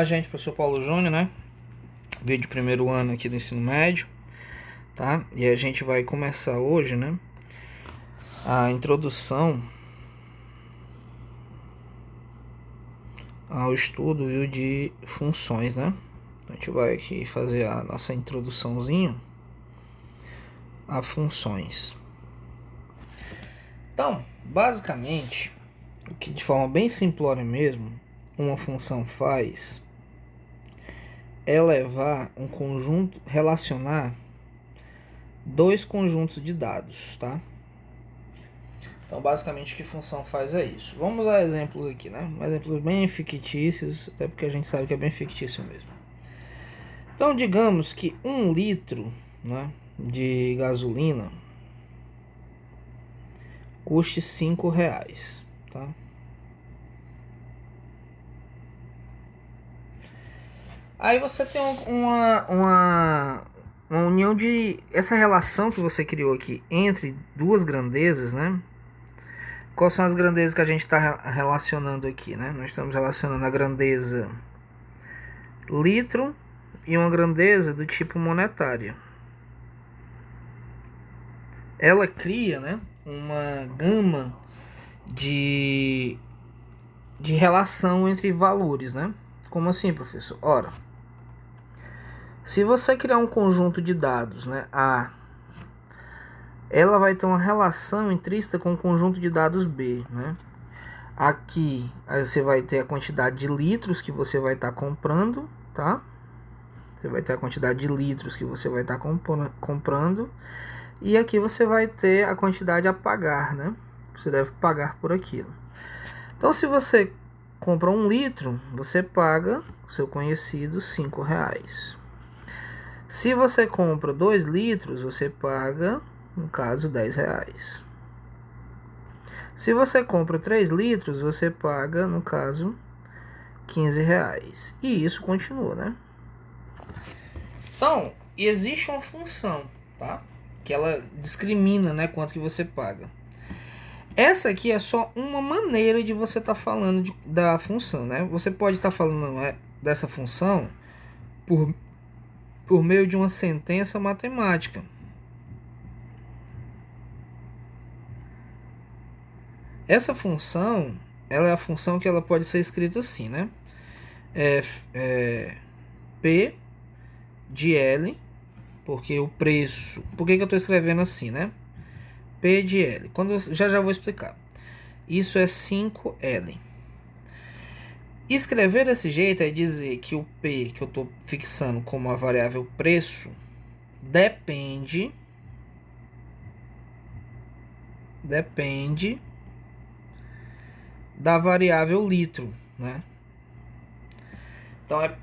Olá, gente, professor Paulo Júnior, né? Vídeo primeiro ano aqui do ensino médio, tá? E a gente vai começar hoje, né? A introdução ao estudo, viu, de funções, né? A gente vai aqui fazer a nossa introduçãozinha a funções. Então, basicamente, o que de forma bem simplória mesmo, uma função faz é levar um conjunto, relacionar dois conjuntos de dados, tá? Então, basicamente, o que função faz é isso. Vamos a exemplos aqui, né? Exemplos bem fictícios, até porque a gente sabe que é bem fictício mesmo. Então, digamos que 1 litro, né, de gasolina custe R$5, tá? Aí você tem uma união de... Essa relação que você criou aqui entre duas grandezas, né? Quais são as grandezas que a gente está relacionando aqui, né? Nós estamos relacionando a grandeza litro e uma grandeza do tipo monetária. Ela cria, né, uma gama de relação entre valores, né? Como assim, professor? Ora, se você criar um conjunto de dados, né, A, ela vai ter uma relação intrínseca com o conjunto de dados B, né? Aqui você vai ter a quantidade de litros que você vai estar comprando, tá? Você vai ter a quantidade de litros que você vai estar comprando. E aqui você vai ter a quantidade a pagar, né? Você deve pagar por aquilo. Então, se você compra 1 litro, você paga o seu conhecido R$5. Se você compra 2 litros, você paga, no caso, R$10. Se você compra 3 litros, você paga, no caso, R$15. E isso continua, né? Então, existe uma função, tá? Que ela discrimina, né, quanto que você paga. Essa aqui é só uma maneira de você estar falando da função, né? Você pode estar falando dessa função por meio de uma sentença matemática. Essa função, ela é a função que ela pode ser escrita assim, né? P de L, porque o preço... Por que eu estou escrevendo assim, né? P de L. Já vou explicar. Isso é 5L. Escrever desse jeito é dizer que o P, que eu estou fixando como a variável preço, depende da variável litro, né? Então é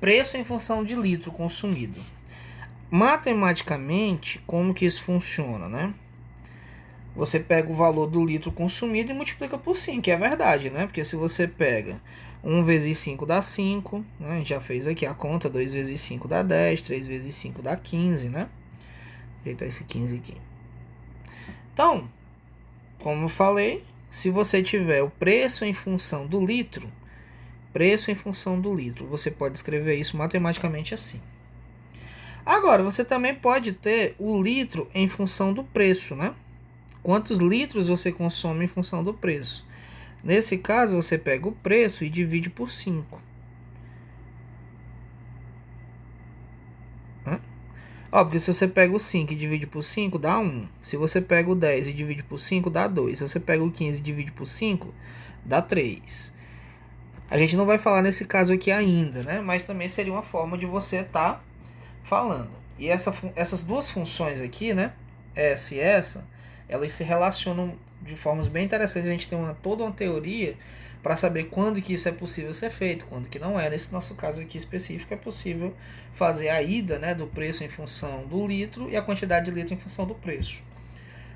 preço em função de litro consumido. Matematicamente, como que isso funciona, né? Você pega o valor do litro consumido e multiplica por 5, que é verdade, né? Porque se você pega 1 vezes 5 dá 5, né? A gente já fez aqui a conta, 2 vezes 5 dá 10, 3 vezes 5 dá 15, né? Ajeitar esse 15 aqui. Então, como eu falei, se você tiver o preço em função do litro, você pode escrever isso matematicamente assim. Agora, você também pode ter o litro em função do preço, né? Quantos litros você consome em função do preço. Nesse caso, você pega o preço e divide por 5. Porque se você pega o 5 e divide por 5, dá 1. Se você pega o 10 e divide por 5, dá 2. Se você pega o 15 e divide por 5, dá 3. A gente não vai falar nesse caso aqui ainda, né? Mas também seria uma forma de você estar falando. E essas duas funções aqui, né? Essa e essa, elas se relacionam de formas bem interessantes. A gente tem toda uma teoria para saber quando que isso é possível ser feito, quando que não é. Nesse nosso caso aqui específico, é possível fazer a ida, né, do preço em função do litro e a quantidade de litro em função do preço.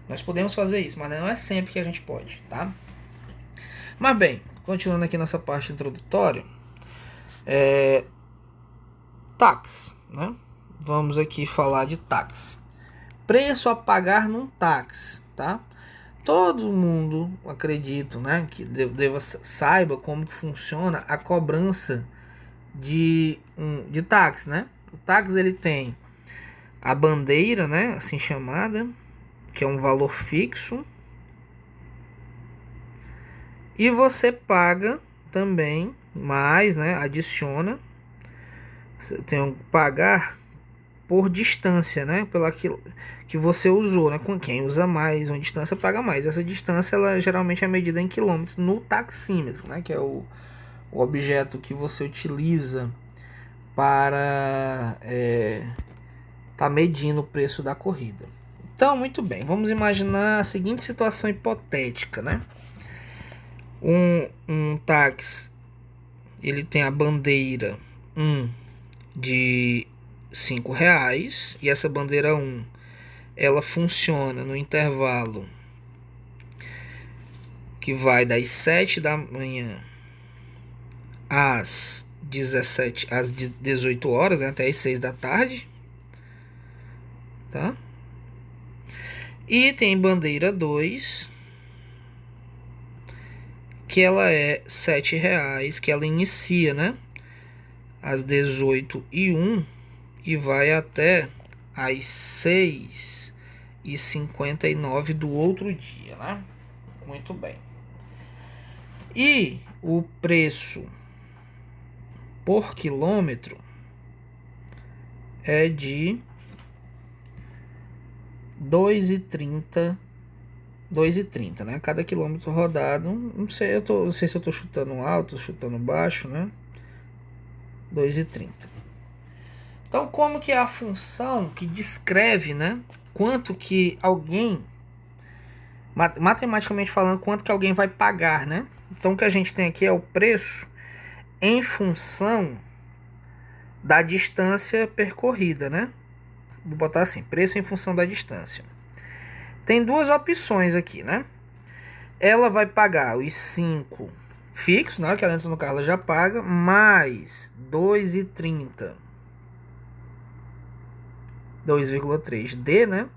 Nós podemos fazer isso, mas não é sempre que a gente pode, tá? Mas bem, continuando aqui nossa parte introdutória, táxi, né? Vamos aqui falar de táxi. Preço a pagar num táxi, tá? Todo mundo, acredito, né, que saiba como que funciona a cobrança de táxi, né? O táxi ele tem a bandeira, né, assim chamada, que é um valor fixo. E você paga também mais, né? Adiciona. Você tem que pagar por distância, né? Pelo aquilo que você usou, né? Com quem usa mais uma distância paga mais. Essa distância ela geralmente é medida em quilômetros no taxímetro, né? Que é o objeto que você utiliza para tá medindo o preço da corrida. Então, muito bem. Vamos imaginar a seguinte situação hipotética, né? Um táxi, ele tem a bandeira 1 de R$ 5 e essa bandeira 1 ela funciona no intervalo que vai das 7 da manhã às 18 horas, né, até as 6 da tarde, tá? E tem bandeira 2 que ela é R$ 7, que ela inicia, né, às 18h01 e vai até às 6h59 do outro dia, né? Muito bem. E o preço por quilômetro é de 2,30, né? Cada quilômetro rodado, não sei se eu tô chutando alto, chutando baixo, né? 2,30. Então, como que é a função que descreve, né? Quanto que alguém, matematicamente falando, quanto que alguém vai pagar, né? Então, o que a gente tem aqui é o preço em função da distância percorrida, né? Vou botar assim, preço em função da distância. Tem duas opções aqui, né? Ela vai pagar os 5 fixos, na hora que ela entra no carro ela já paga, mais 2,30. 2,3D, né?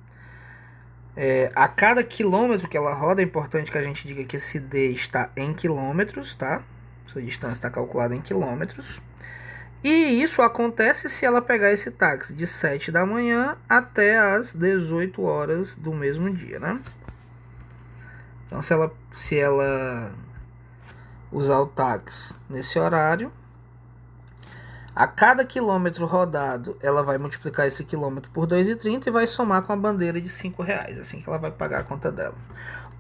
A cada quilômetro que ela roda, é importante que a gente diga que esse D está em quilômetros, tá? Essa distância está calculada em quilômetros. E isso acontece se ela pegar esse táxi de 7 da manhã até as 18 horas do mesmo dia, né? Então, se ela usar o táxi nesse horário, a cada quilômetro rodado, ela vai multiplicar esse quilômetro por 2,30 e vai somar com a bandeira de R$ 5, assim que ela vai pagar a conta dela.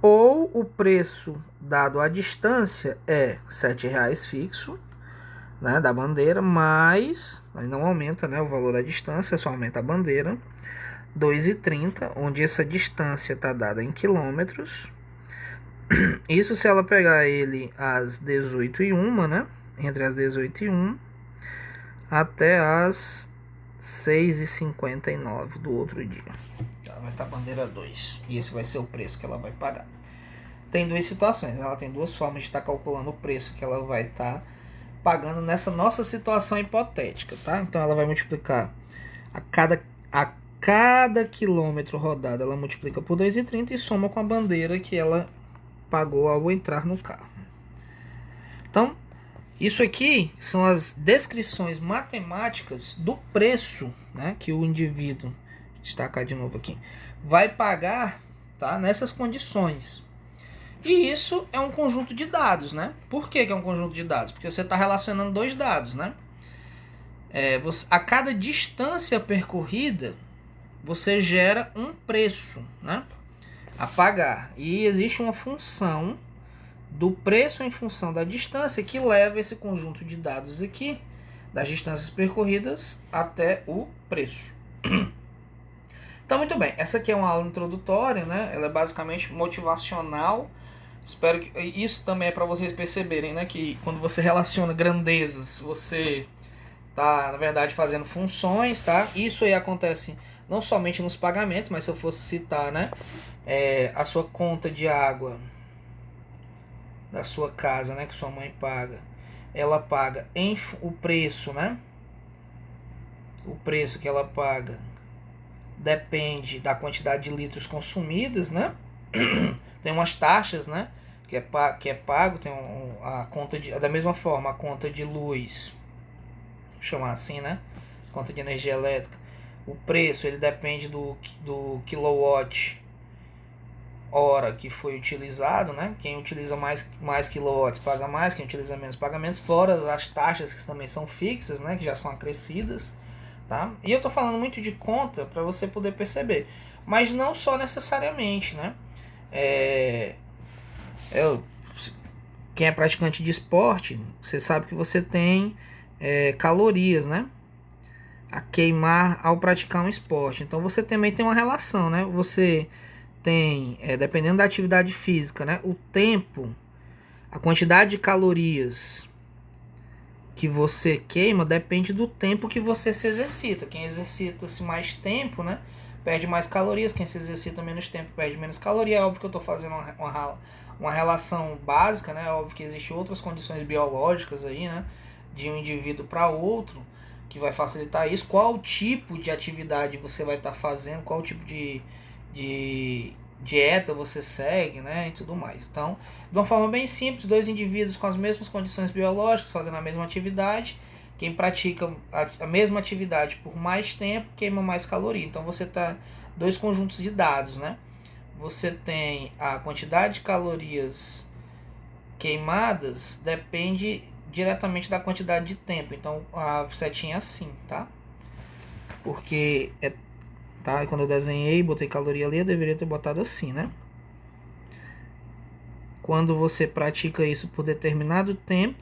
Ou o preço dado à distância é R$ 7 fixo, né, da bandeira, mas aí não aumenta, né, o valor da distância, só aumenta a bandeira, 2,30, onde essa distância está dada em quilômetros. Isso se ela pegar ele às 18h01, né, entre as 18h01 até as 6h59 do outro dia. Ela vai estar bandeira 2. E esse vai ser o preço que ela vai pagar. Tem duas situações. Ela tem duas formas de estar calculando o preço que ela vai estar pagando nessa nossa situação hipotética, tá? Então ela vai multiplicar a cada quilômetro rodado, ela multiplica por 2,30 e soma com a bandeira que ela pagou ao entrar no carro. Então, isso aqui são as descrições matemáticas do preço, né, que o indivíduo, vou destacar de novo aqui, vai pagar, tá, nessas condições. E isso é um conjunto de dados, né? Por que é um conjunto de dados? Porque você está relacionando dois dados, né? A cada distância percorrida, você gera um preço, né, a pagar. E existe uma função do preço em função da distância que leva esse conjunto de dados aqui, das distâncias percorridas, até o preço. Então, muito bem, essa aqui é uma aula introdutória, né? Ela é basicamente motivacional. Espero que isso também é para vocês perceberem, né, que quando você relaciona grandezas, você tá, na verdade, fazendo funções, tá? Isso aí acontece não somente nos pagamentos, mas se eu fosse citar, né, a sua conta de água da sua casa, né, que sua mãe paga, ela paga o preço, né? O preço que ela paga depende da quantidade de litros consumidos, né? Tem umas taxas, né, que é pago, tem a conta da mesma forma, a conta de luz chamar assim, né? Conta de energia elétrica. O preço ele depende do kilowatt hora que foi utilizado, né? Quem utiliza mais quilowatts paga mais, quem utiliza menos paga menos, fora as taxas que também são fixas, né? Que já são acrescidas, tá? E eu tô falando muito de conta para você poder perceber, mas não só necessariamente, né? Eu, quem é praticante de esporte, você sabe que você tem calorias, né? A queimar ao praticar um esporte. Então você também tem uma relação, né? Você tem, dependendo da atividade física, né? O tempo, a quantidade de calorias que você queima depende do tempo que você se exercita. Quem exercita-se mais tempo, né? Perde mais calorias. Quem se exercita menos tempo perde menos calorias. É óbvio que eu estou fazendo uma relação básica, né? É óbvio que existem outras condições biológicas aí, né? De um indivíduo para outro que vai facilitar isso. Qual tipo de atividade você vai estar fazendo, qual tipo de dieta você segue, né, e tudo mais. Então, de uma forma bem simples, dois indivíduos com as mesmas condições biológicas, fazendo a mesma atividade, quem pratica a mesma atividade por mais tempo, queima mais caloria. Então, você tá dois conjuntos de dados, né? Você tem a quantidade de calorias queimadas, depende diretamente da quantidade de tempo. Então, a setinha é assim, tá? Porque tá? E quando eu desenhei, botei caloria ali, eu deveria ter botado assim, né? Quando você pratica isso por determinado tempo,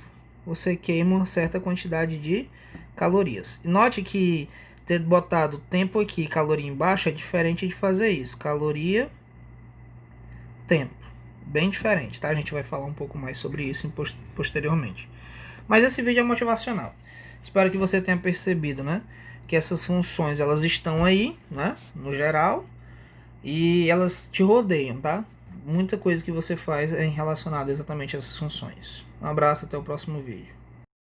você queima uma certa quantidade de calorias. Note que ter botado tempo aqui e caloria embaixo é diferente de fazer isso. Caloria, tempo. Bem diferente, tá? A gente vai falar um pouco mais sobre isso posteriormente. Mas esse vídeo é motivacional. Espero que você tenha percebido, né? Que essas funções, elas estão aí, né? No geral. E elas te rodeiam, tá? Muita coisa que você faz é relacionada exatamente a essas funções. Um abraço, até o próximo vídeo.